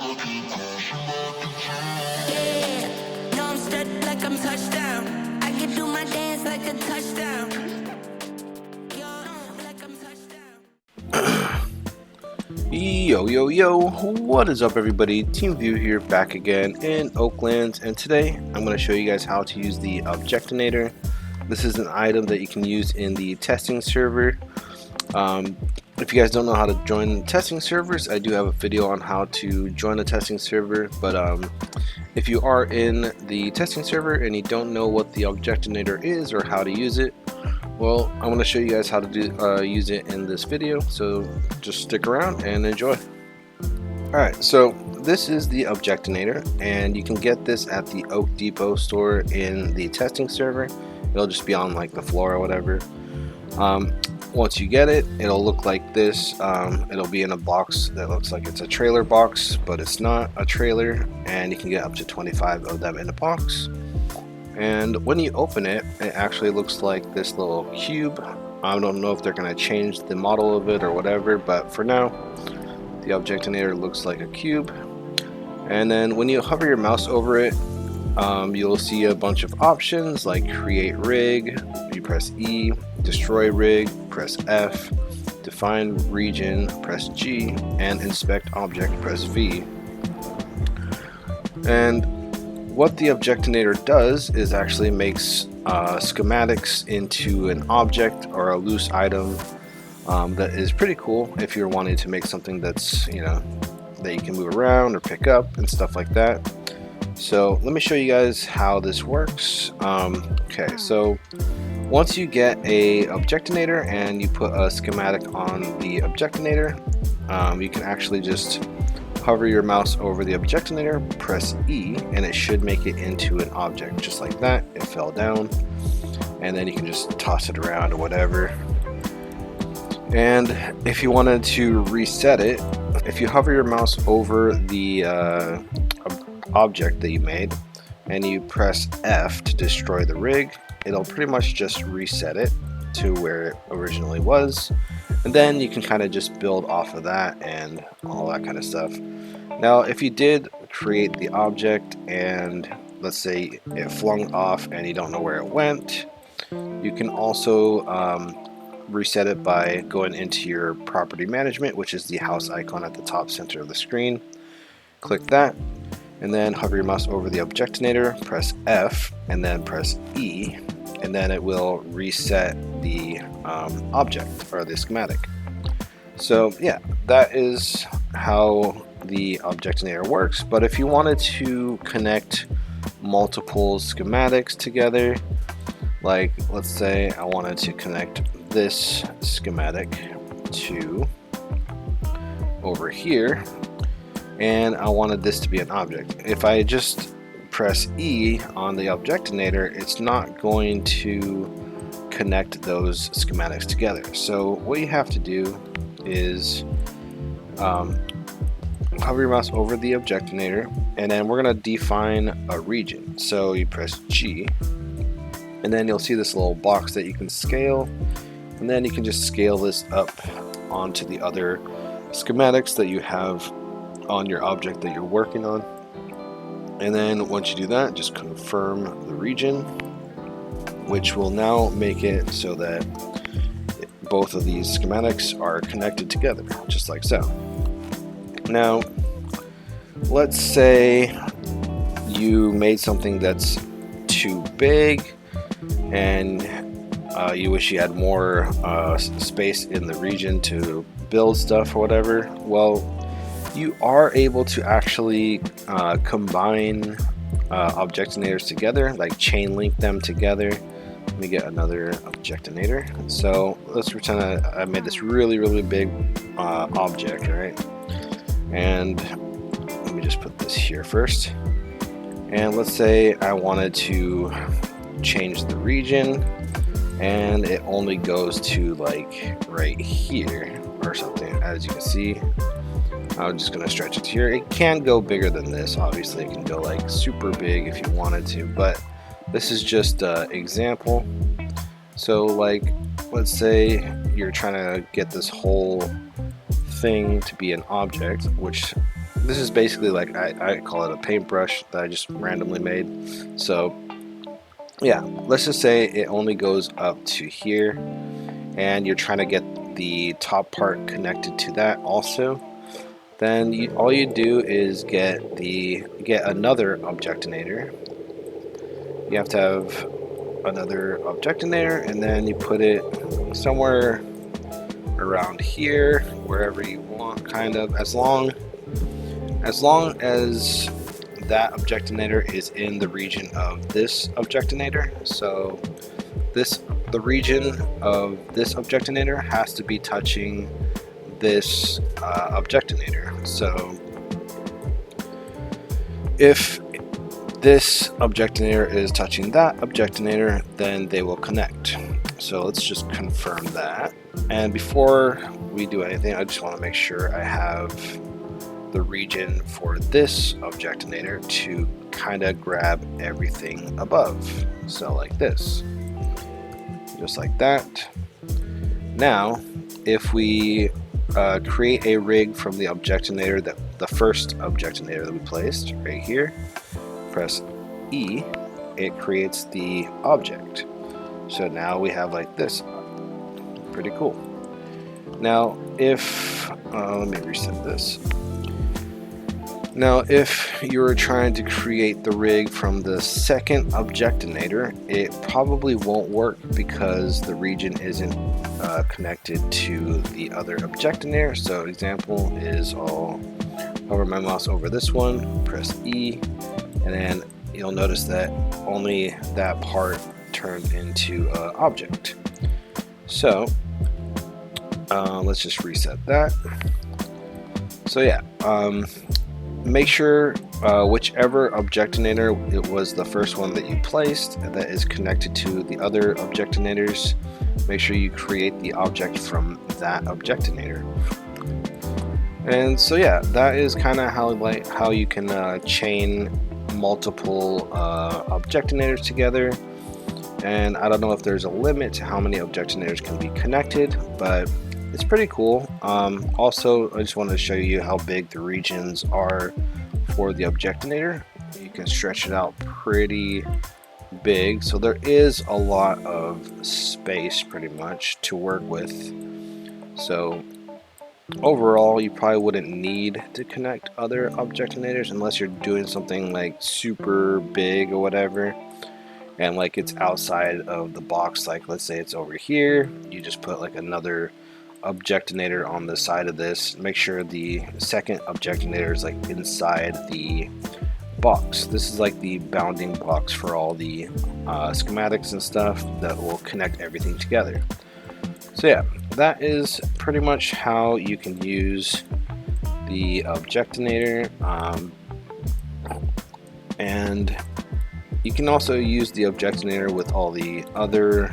Yeah, no, I'm stuck like I'm touchdown. I can do my dance like a touchdown. Like I'm touchdown. Yo, what is up everybody? Team View here, back again in Oaklands, and today I'm going to show you guys how to use the Objectinator. This is an item that you can use in the testing server. If you guys don't know how to join testing servers, I do have a video on how to join the testing server, but if you are in the testing server and you don't know what the Objectinator is or how to use it, well, I'm going to show you guys how to use it in this video, so just stick around and enjoy. Alright, so this is the Objectinator, and you can get this at the Oak Depot store in the testing server. It'll just be on like the floor or whatever. Once you get it, it'll look like this. It'll be in a box that looks like it's a trailer box, but it's not a trailer, and you can get up to 25 of them in a box. And when you open it, it actually looks like this little cube. I don't know if they're going to change the model of it or whatever, but for now, the Objectinator looks like a cube. And then when you hover your mouse over it, you'll see a bunch of options like create rig, you press E, destroy rig, press F, define region, press G, and inspect object, press V. And what the Objectinator does is actually makes schematics into an object or a loose item that is pretty cool if you're wanting to make something that's, you know, that you can move around or pick up and stuff like that. So let me show you guys how this works. Okay, so once you get a Objectinator and you put a schematic on the Objectinator, you can actually just hover your mouse over the Objectinator, press E, and it should make it into an object just like that. It fell down, and then you can just toss it around or whatever. And if you wanted to reset it, if you hover your mouse over the object that you made and you press F to destroy the rig, it'll pretty much just reset it to where it originally was, and then you can kind of just build off of that and all that kind of stuff. Now if you did create the object and let's say it flung off and you don't know where it went, you can also reset it by going into your property management, which is the house icon at the top center of the screen. Click that and then hover your mouse over the Objectinator, press F, and then press E, and then it will reset the object or the schematic. So yeah, that is how the Objectinator works. But if you wanted to connect multiple schematics together, like let's say I wanted to connect this schematic to over here, and I wanted this to be an object. If I just press E on the Objectinator, it's not going to connect those schematics together. So what you have to do is hover your mouse over the Objectinator, and then we're going to define a region. So you press G, and then you'll see this little box that you can scale, and then you can just scale this up onto the other schematics that you have on your object that you're working on. And then once you do that, just confirm the region, which will now make it so that both of these schematics are connected together, just like so. Now, let's say you made something that's too big and you wish you had more space in the region to build stuff or whatever. Well, you are able to actually combine Objectinators together, like chain link them together. Let me get another Objectinator. So let's pretend I made this really big object, right? And let me just put this here first. And let's say I wanted to change the region, and it only goes to like right here or something. As you can see, I'm just going to stretch it here. It can go bigger than this. Obviously, it can go like super big if you wanted to, but this is just an example. So like, let's say you're trying to get this whole thing to be an object, which this is basically like I call it a paintbrush that I just randomly made. So yeah, let's just say it only goes up to here, and you're trying to get the top part connected to that also. Then all you do is get another Objectinator. You have to have another Objectinator, and then you put it somewhere around here, wherever you want, kind of, as long as that Objectinator is in the region of this Objectinator. So the region of this Objectinator has to be touching this Objectinator. So if this Objectinator is touching that Objectinator, then they will connect. So let's just confirm that. And before we do anything, I just want to make sure I have the region for this Objectinator to kind of grab everything above. So like this, just like that. Now, if we create a rig from the Objectinator, the first Objectinator that we placed right here, press E, it creates the object. So now we have like this. Pretty cool. Now if let me reset this. Now if you were trying to create the rig from the second Objectinator, it probably won't work because the region isn't connected to the other Objectinator. So example is I'll hover my mouse over this one, press E, and then you'll notice that only that part turned into an object. So let's just reset that. So yeah, make sure whichever Objectinator it was the first one that you placed that is connected to the other Objectinators, make sure you create the object from that Objectinator. And so yeah, that is kind of how you can chain multiple Objectinators together. And I don't know if there's a limit to how many Objectinators can be connected, but it's pretty cool. Also, I just wanted to show you how big the regions are for the Objectinator. You can stretch it out pretty big, so there is a lot of space pretty much to work with. So overall, you probably wouldn't need to connect other Objectinators unless you're doing something like super big or whatever, and like it's outside of the box. Like let's say it's over here, you just put like another Objectinator on the side of this. Make sure the second Objectinator is like inside the box. This is like the bounding box for all the schematics and stuff that will connect everything together. So yeah, that is pretty much how you can use the Objectinator, and you can also use the Objectinator with all the other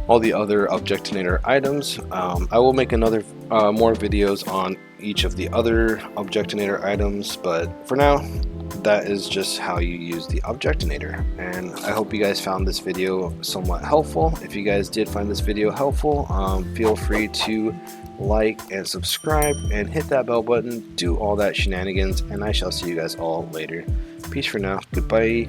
Objectinator items. I will make another more videos on each of the other Objectinator items, but for now, that is just how you use the Objectinator. And I hope you guys found this video somewhat helpful. If you guys did find this video helpful, feel free to like and subscribe and hit that bell button, do all that shenanigans, and I shall see you guys all later. Peace for now. Goodbye.